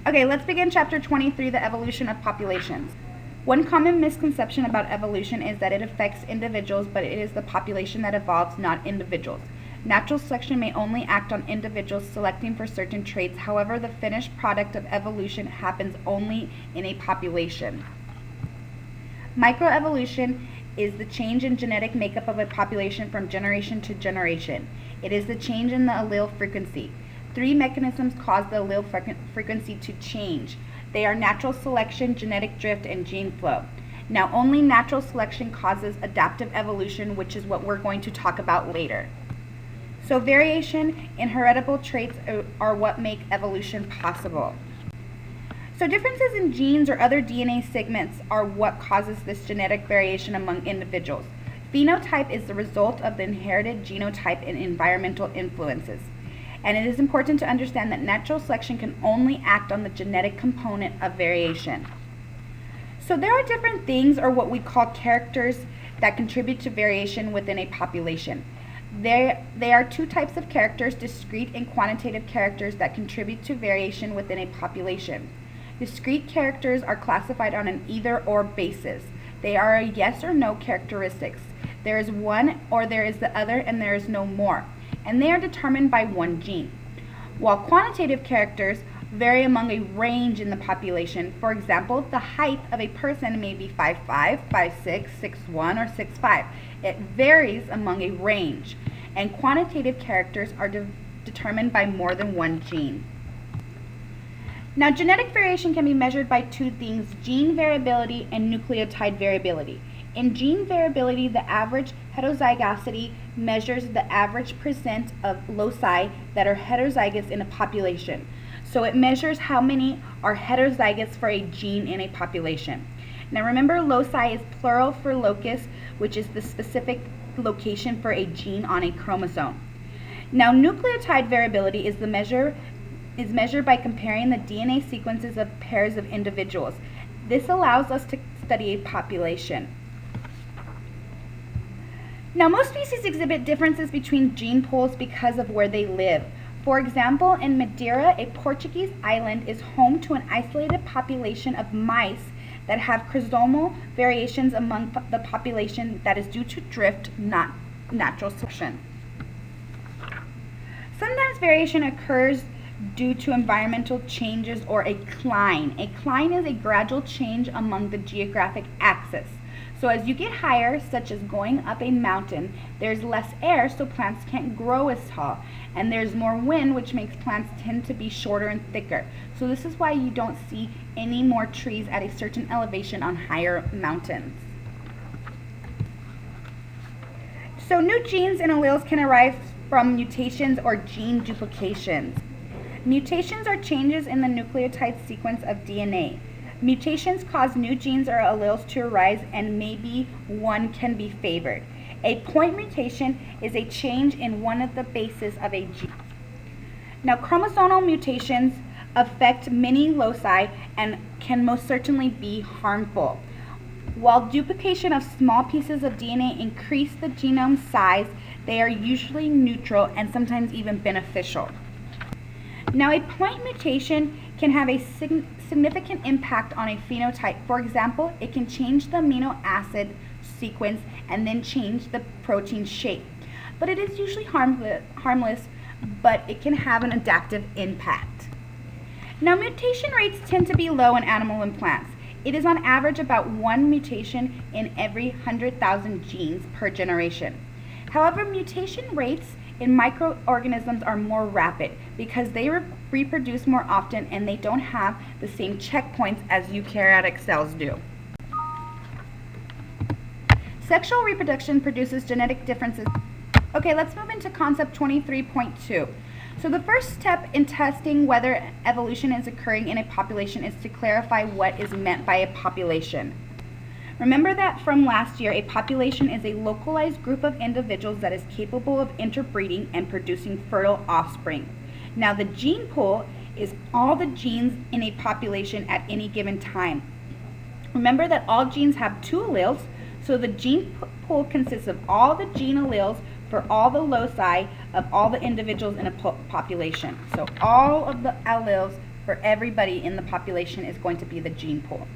Okay, let's begin chapter 23, the evolution of populations. One common misconception about evolution is that it affects individuals, but it is the population that evolves, not individuals. Natural selection may only act on individuals selecting for certain traits. However, the finished product of evolution happens only in a population. Microevolution is the change in genetic makeup of a population from generation to generation. It is the change in the allele frequency. Three mechanisms cause the allele frequency to change. They are natural selection, genetic drift, and gene flow. Now, only natural selection causes adaptive evolution, which is what we're going to talk about later. So variation in heritable traits are what make evolution possible. So differences in genes or other DNA segments are what causes this genetic variation among individuals. Phenotype is the result of the inherited genotype and environmental influences. And it is important to understand that natural selection can only act on the genetic component of variation. So there are different things, or what we call characters, that contribute to variation within a population. There are two types of characters, discrete and quantitative characters, that contribute to variation within a population. Discrete characters are classified on an either-or basis. They are a yes or no characteristics. There is one or there is the other, and there is no more. And they are determined by one gene. While quantitative characters vary among a range in the population. For example, the height of a person may be 5'5", 5'6", 6'1", or 6'5". It varies among a range. And quantitative characters are determined by more than one gene. Now, genetic variation can be measured by two things: gene variability and nucleotide variability. In gene variability, the average heterozygosity measures the average percent of loci that are heterozygous in a population. So it measures how many are heterozygous for a gene in a population. Now remember, loci is plural for locus, which is the specific location for a gene on a chromosome. Now, nucleotide variability is measured by comparing the DNA sequences of pairs of individuals. This allows us to study a population. Now, most species exhibit differences between gene pools because of where they live. For example, in Madeira, a Portuguese island is home to an isolated population of mice that have chromosomal variations among the population that is due to drift, not natural selection. Sometimes variation occurs due to environmental changes or a cline. A cline is a gradual change among the geographic axis. So as you get higher, such as going up a mountain, there's less air, so plants can't grow as tall. And there's more wind, which makes plants tend to be shorter and thicker. So this is why you don't see any more trees at a certain elevation on higher mountains. So new genes and alleles can arise from mutations or gene duplications. Mutations are changes in the nucleotide sequence of DNA. Mutations cause new genes or alleles to arise, and maybe one can be favored. A point mutation is a change in one of the bases of a gene. Now, chromosomal mutations affect many loci and can most certainly be harmful. While duplication of small pieces of DNA increase the genome size, they are usually neutral and sometimes even beneficial. Now, a point mutation can have a significant impact on a phenotype. For example, it can change the amino acid sequence and then change the protein shape. But it is usually harmless, but it can have an adaptive impact. Now, mutation rates tend to be low in animal and plants. It is on average about one mutation in every 100,000 genes per generation. However, mutation rates in microorganisms are more rapid because they reproduce more often and they don't have the same checkpoints as eukaryotic cells do. Sexual reproduction produces genetic differences. Okay, let's move into concept 23.2. So the first step in testing whether evolution is occurring in a population is to clarify what is meant by a population. Remember that from last year, a population is a localized group of individuals that is capable of interbreeding and producing fertile offspring. Now, the gene pool is all the genes in a population at any given time. Remember that all genes have two alleles, so the gene pool consists of all the gene alleles for all the loci of all the individuals in a population. So all of the alleles for everybody in the population is going to be the gene pool.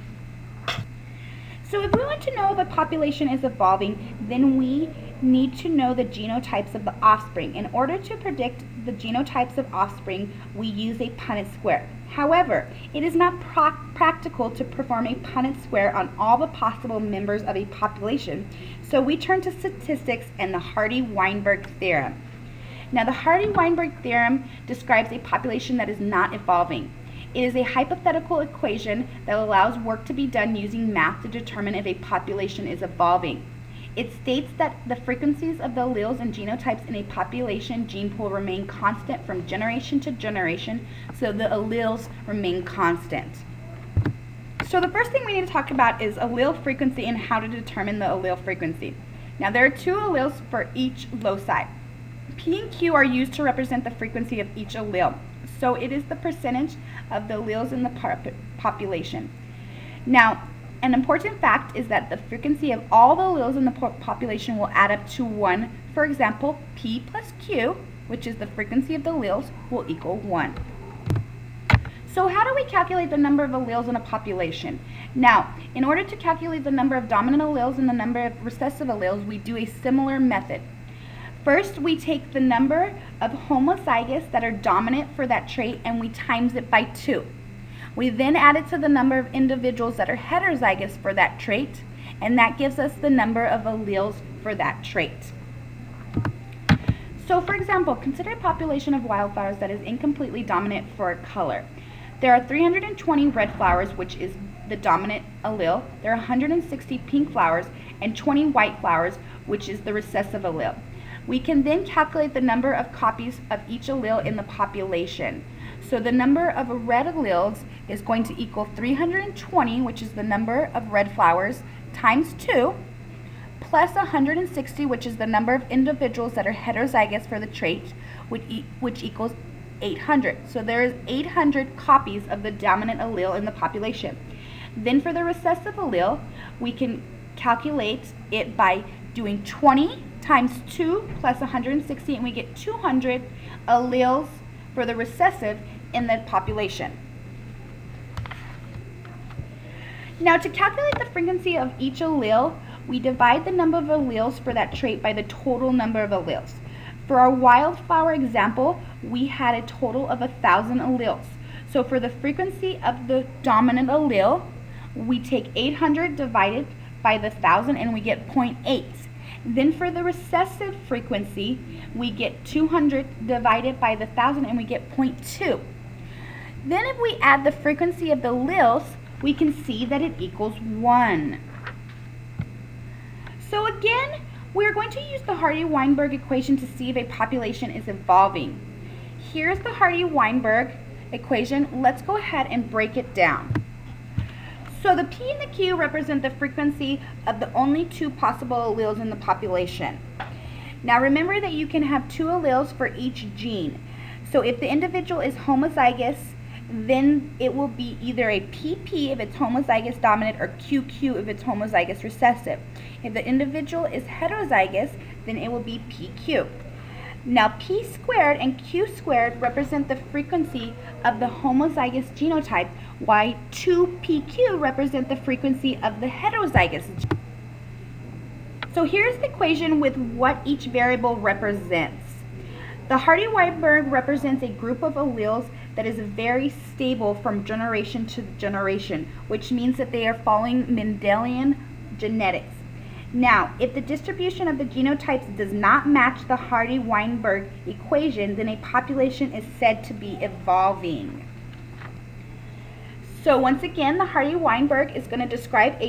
So if we want to know if a population is evolving, then we need to know the genotypes of the offspring. In order to predict the genotypes of offspring, we use a Punnett square. However, it is not practical to perform a Punnett square on all the possible members of a population, so we turn to statistics and the Hardy-Weinberg theorem. Now, the Hardy-Weinberg theorem describes a population that is not evolving. It is a hypothetical equation that allows work to be done using math to determine if a population is evolving. It states that the frequencies of the alleles and genotypes in a population gene pool remain constant from generation to generation, so the alleles remain constant. So the first thing we need to talk about is allele frequency and how to determine the allele frequency. Now, there are two alleles for each loci. P and Q are used to represent the frequency of each allele. So it is the percentage of the alleles in the population. Now, an important fact is that the frequency of all the alleles in the population will add up to 1. For example, P plus Q, which is the frequency of the alleles, will equal 1. So how do we calculate the number of alleles in a population? Now, in order to calculate the number of dominant alleles and the number of recessive alleles, we do a similar method. First, we take the number of homozygous that are dominant for that trait and we times it by 2. We then add it to the number of individuals that are heterozygous for that trait, and that gives us the number of alleles for that trait. So for example, consider a population of wildflowers that is incompletely dominant for a color. There are 320 red flowers, which is the dominant allele. There are 160 pink flowers and 20 white flowers, which is the recessive allele. We can then calculate the number of copies of each allele in the population. So the number of red alleles is going to equal 320, which is the number of red flowers, times 2, plus 160, which is the number of individuals that are heterozygous for the trait, which equals 800. So there is 800 copies of the dominant allele in the population. Then for the recessive allele, we can calculate it by doing 20 times 2 plus 160, and we get 200 alleles for the recessive in the population. Now, to calculate the frequency of each allele, we divide the number of alleles for that trait by the total number of alleles. For our wildflower example, we had a total of 1,000 alleles. So for the frequency of the dominant allele, we take 800 divided by the 1,000 and we get 0.8. Then for the recessive frequency, we get 200 divided by the 1,000 and we get 0.2. Then if we add the frequency of the alleles, we can see that it equals 1. So again, we're going to use the Hardy-Weinberg equation to see if a population is evolving. Here's the Hardy-Weinberg equation. Let's go ahead and break it down. So the P and the Q represent the frequency of the only 2 possible alleles in the population. Now remember that you can have 2 alleles for each gene. So if the individual is homozygous, then it will be either a PP if it's homozygous dominant or QQ if it's homozygous recessive. If the individual is heterozygous, then it will be PQ. Now P squared and Q squared represent the frequency of the homozygous genotype, while 2PQ represent the frequency of the heterozygous genotype. So here's the equation with what each variable represents. The Hardy-Weinberg represents a group of alleles that is very stable from generation to generation, which means that they are following Mendelian genetics. Now, if the distribution of the genotypes does not match the Hardy-Weinberg equation, then a population is said to be evolving. So once again, the Hardy-Weinberg is going to describe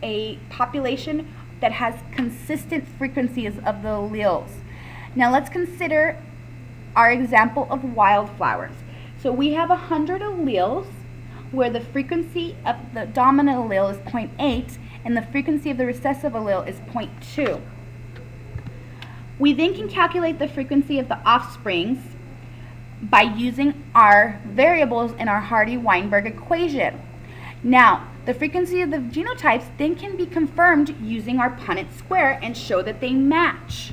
a population that has consistent frequencies of the alleles. Now let's consider our example of wildflowers. So we have 100 alleles where the frequency of the dominant allele is 0.8 and the frequency of the recessive allele is 0.2. We then can calculate the frequency of the offsprings by using our variables in our Hardy-Weinberg equation. Now, the frequency of the genotypes then can be confirmed using our Punnett square and show that they match.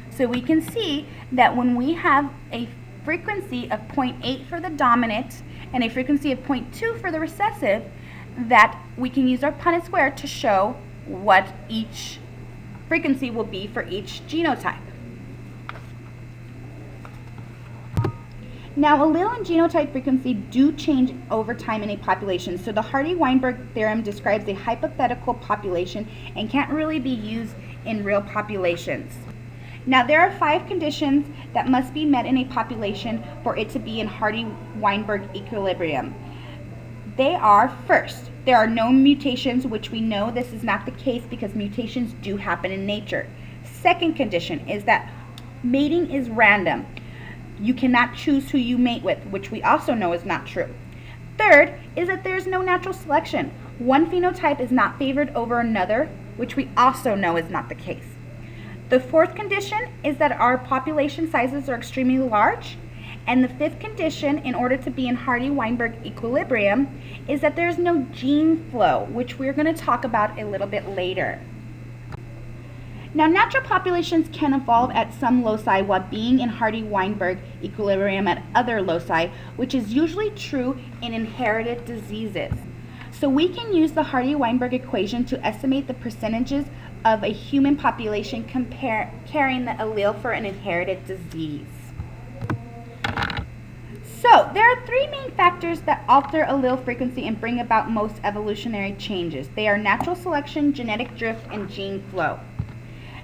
So we can see that when we have a frequency of 0.8 for the dominant and a frequency of 0.2 for the recessive, that we can use our Punnett square to show what each frequency will be for each genotype. Now, allele and genotype frequency do change over time in a population, so the Hardy-Weinberg theorem describes a hypothetical population and can't really be used in real populations. Now, there are 5 conditions that must be met in a population for it to be in Hardy-Weinberg equilibrium. They are, first, there are no mutations, which we know this is not the case because mutations do happen in nature. Second condition is that mating is random. You cannot choose who you mate with, which we also know is not true. Third is that there is no natural selection. One phenotype is not favored over another, which we also know is not the case. The fourth condition is that our population sizes are extremely large. And the fifth condition, in order to be in Hardy-Weinberg equilibrium, is that there's no gene flow, which we're going to talk about a little bit later. Now, natural populations can evolve at some loci while being in Hardy-Weinberg equilibrium at other loci, which is usually true in inherited diseases. So we can use the Hardy-Weinberg equation to estimate the percentages of a human population carrying the allele for an inherited disease. So, there are 3 main factors that alter allele frequency and bring about most evolutionary changes. They are natural selection, genetic drift, and gene flow.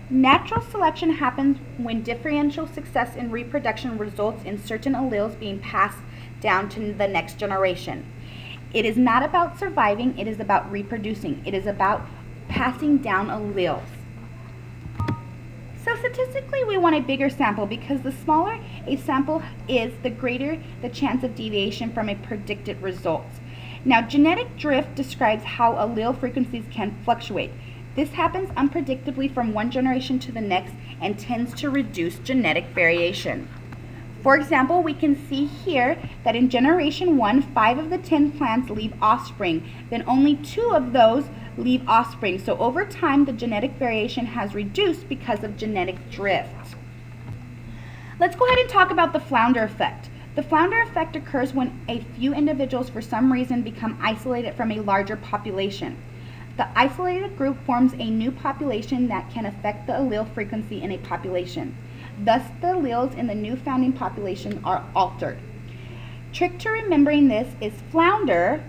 Natural selection happens when differential success in reproduction results in certain alleles being passed down to the next generation. It is not about surviving, it is about reproducing. It is about passing down alleles. So statistically, we want a bigger sample because the smaller a sample is, the greater the chance of deviation from a predicted result. Now, genetic drift describes how allele frequencies can fluctuate. This happens unpredictably from one generation to the next and tends to reduce genetic variation. For example, we can see here that in generation 1, 5 of the 10 plants leave offspring, then only 2 of those leave offspring. So over time, the genetic variation has reduced because of genetic drift. Let's go ahead and talk about the flounder effect. The flounder effect occurs when a few individuals for some reason become isolated from a larger population. The isolated group forms a new population that can affect the allele frequency in a population. Thus, the alleles in the new founding population are altered. Trick to remembering this is flounder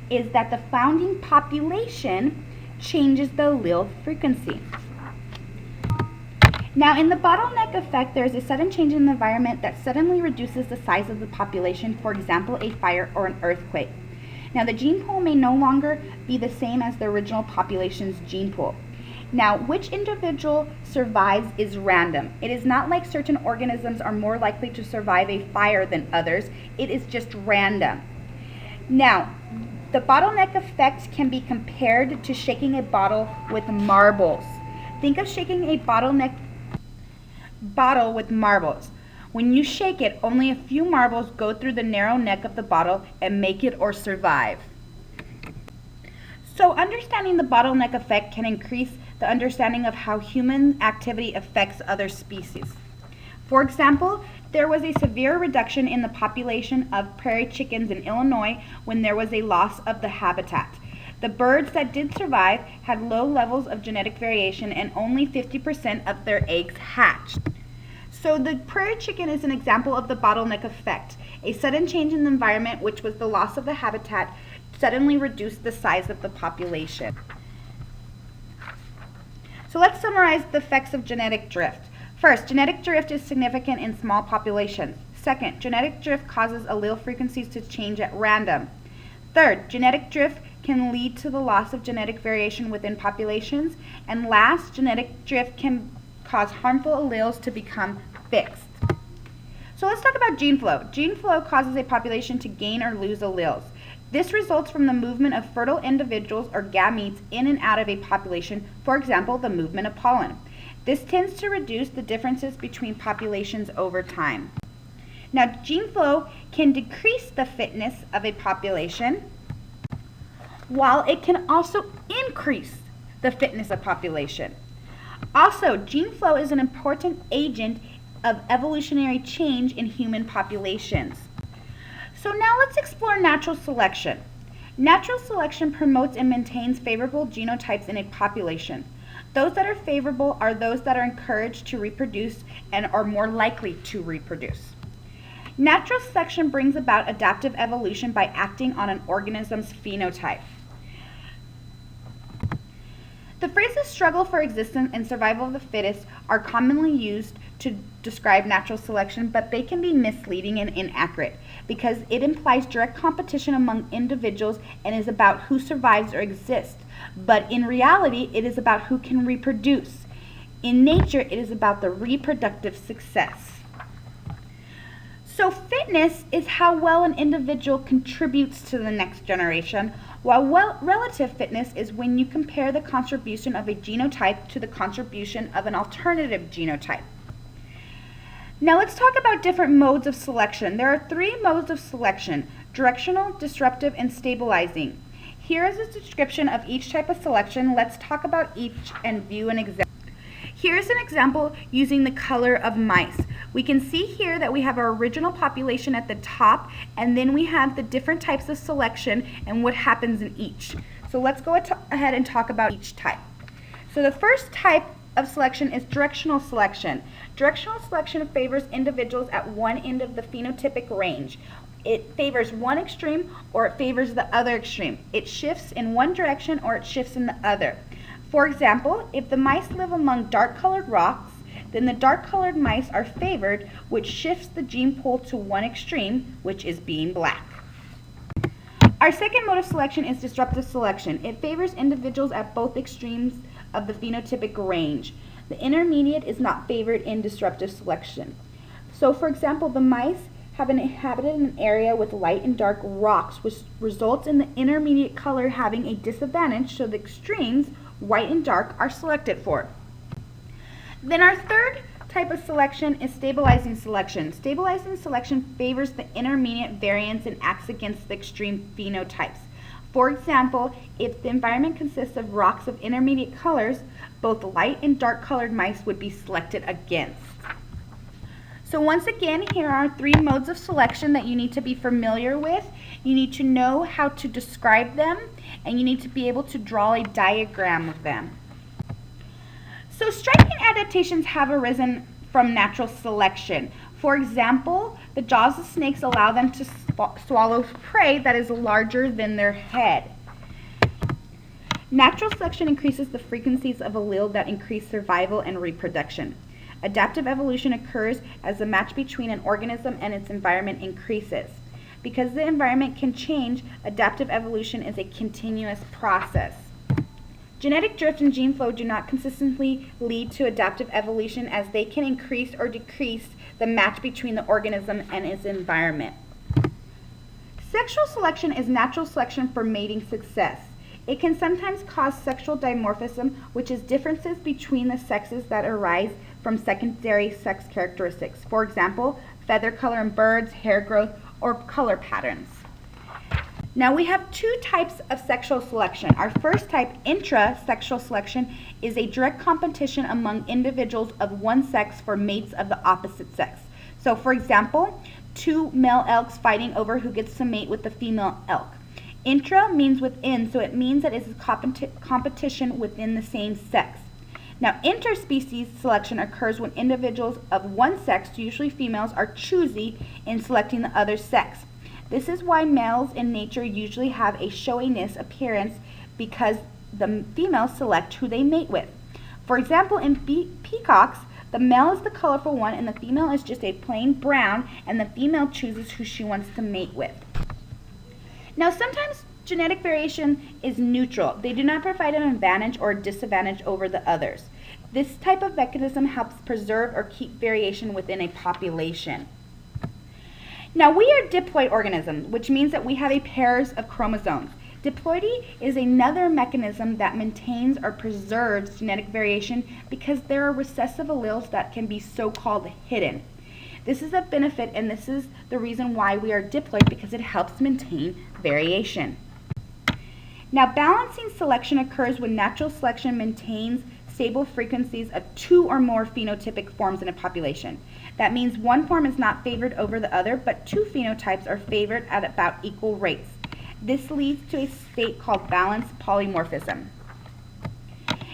is that the founding population changes the allele frequency. Now, in the bottleneck effect, there is a sudden change in the environment that suddenly reduces the size of the population, for example, a fire or an earthquake. Now, the gene pool may no longer be the same as the original population's gene pool. Now, which individual survives is random. It is not like certain organisms are more likely to survive a fire than others. It is just random. Now, the bottleneck effect can be compared to shaking a bottle with marbles. Think of shaking a bottle with marbles. When you shake it, only a few marbles go through the narrow neck of the bottle and make it or survive. So understanding the bottleneck effect can increase the understanding of how human activity affects other species. For example, there was a severe reduction in the population of prairie chickens in Illinois when there was a loss of the habitat. The birds that did survive had low levels of genetic variation and only 50% of their eggs hatched. So the prairie chicken is an example of the bottleneck effect. A sudden change in the environment, which was the loss of the habitat, suddenly reduced the size of the population. So let's summarize the effects of genetic drift. First, genetic drift is significant in small populations. Second, genetic drift causes allele frequencies to change at random. Third, genetic drift can lead to the loss of genetic variation within populations. And last, genetic drift can cause harmful alleles to become fixed. So let's talk about gene flow. Gene flow causes a population to gain or lose alleles. This results from the movement of fertile individuals or gametes in and out of a population, for example, the movement of pollen. This tends to reduce the differences between populations over time. Now, gene flow can decrease the fitness of a population, while it can also increase the fitness of population. Also, gene flow is an important agent of evolutionary change in human populations. So now let's explore natural selection. Natural selection promotes and maintains favorable genotypes in a population. Those that are favorable are those that are encouraged to reproduce and are more likely to reproduce. Natural selection brings about adaptive evolution by acting on an organism's phenotype. The phrases struggle for existence and survival of the fittest are commonly used to describe natural selection, but they can be misleading and inaccurate because it implies direct competition among individuals and is about who survives or exists. But in reality, it is about who can reproduce. In nature, it is about the reproductive success. So fitness is how well an individual contributes to the next generation, while relative fitness is when you compare the contribution of a genotype to the contribution of an alternative genotype. Now let's talk about different modes of selection. There are 3 modes of selection: directional, disruptive, and stabilizing. Here is a description of each type of selection. Let's talk about each and view an example. Here's an example using the color of mice. We can see here that we have our original population at the top, and then we have the different types of selection and what happens in each. So let's go ahead and talk about each type. So the first type of selection is directional selection. Directional selection favors individuals at one end of the phenotypic range. It favors one extreme or it favors the other extreme. It shifts in one direction or it shifts in the other. For example, if the mice live among dark-colored rocks, then the dark-colored mice are favored, which shifts the gene pool to one extreme, which is being black. Our second mode of selection is disruptive selection. It favors individuals at both extremes of the phenotypic range. The intermediate is not favored in disruptive selection. So, for example, the mice have inhabited an area with light and dark rocks, which results in the intermediate color having a disadvantage, so the extremes, white and dark, are selected for. Then our third type of selection is stabilizing selection. Stabilizing selection favors the intermediate variance and acts against the extreme phenotypes. For example, if the environment consists of rocks of intermediate colors, both light and dark colored mice would be selected against. So once again, here are 3 modes of selection that you need to be familiar with. You need to know how to describe them, and you need to be able to draw a diagram of them. So striking adaptations have arisen from natural selection. For example, the jaws of snakes allow them to swallow prey that is larger than their head. Natural selection increases the frequencies of alleles that increase survival and reproduction. Adaptive evolution occurs as the match between an organism and its environment increases. Because the environment can change, adaptive evolution is a continuous process. Genetic drift and gene flow do not consistently lead to adaptive evolution, as they can increase or decrease the match between the organism and its environment. Sexual selection is natural selection for mating success. It can sometimes cause sexual dimorphism, which is differences between the sexes that arise from secondary sex characteristics. For example, feather color in birds, hair growth, or color patterns. Now we have 2 types of sexual selection. Our first type, intra-sexual selection, is a direct competition among individuals of one sex for mates of the opposite sex. So for example, 2 male elks fighting over who gets to mate with the female elk. Intra means within, so it means that it is competition within the same sex. Now, interspecies selection occurs when individuals of one sex, usually females, are choosy in selecting the other sex. This is why males in nature usually have a showiness appearance, because the females select who they mate with. For example, in peacocks, the male is the colorful one and the female is just a plain brown, and the female chooses who she wants to mate with. Now, sometimes genetic variation is neutral. They do not provide an advantage or disadvantage over the others. This type of mechanism helps preserve or keep variation within a population. Now, we are diploid organisms, which means that we have a pairs of chromosomes. Diploidy is another mechanism that maintains or preserves genetic variation because there are recessive alleles that can be so-called hidden. This is a benefit, and this is the reason why we are diploid, because it helps maintain variation. Now, balancing selection occurs when natural selection maintains stable frequencies of 2 or more phenotypic forms in a population. That means one form is not favored over the other, but 2 phenotypes are favored at about equal rates. This leads to a state called balanced polymorphism.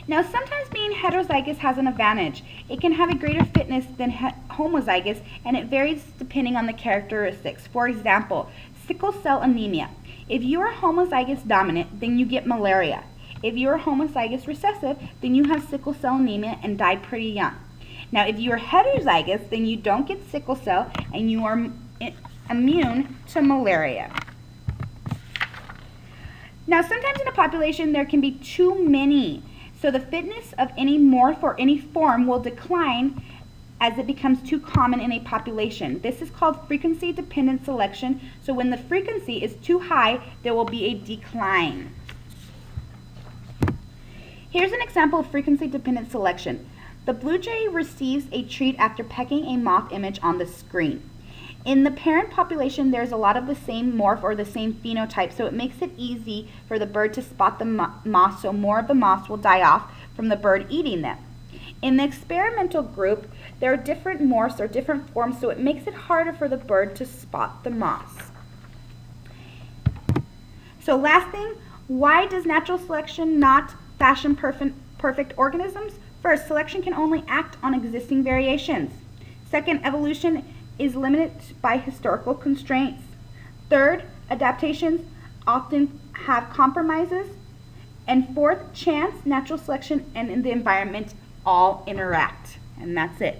Now, sometimes being heterozygous has an advantage. It can have a greater fitness than homozygous, and it varies depending on the characteristics. For example, sickle cell anemia. If you are homozygous dominant, then you get malaria. If you are homozygous recessive, then you have sickle cell anemia and die pretty young. Now, if you are heterozygous, then you don't get sickle cell and you are immune to malaria. Now, sometimes in a population there can be too many, so the fitness of any morph or any form will decline as it becomes too common in a population. This is called frequency-dependent selection, so when the frequency is too high, there will be a decline. Here's an example of frequency-dependent selection. The blue jay receives a treat after pecking a moth image on the screen. In the parent population, there's a lot of the same morph or the same phenotype, so it makes it easy for the bird to spot the moths, so more of the moths will die off from the bird eating them. In the experimental group, there are different morphs or different forms, so it makes it harder for the bird to spot the moths. So last thing, why does natural selection not fashion perfect organisms? First, selection can only act on existing variations. Second, evolution is limited by historical constraints. Third, adaptations often have compromises. And fourth, chance, natural selection, and the environment all interact. And that's it.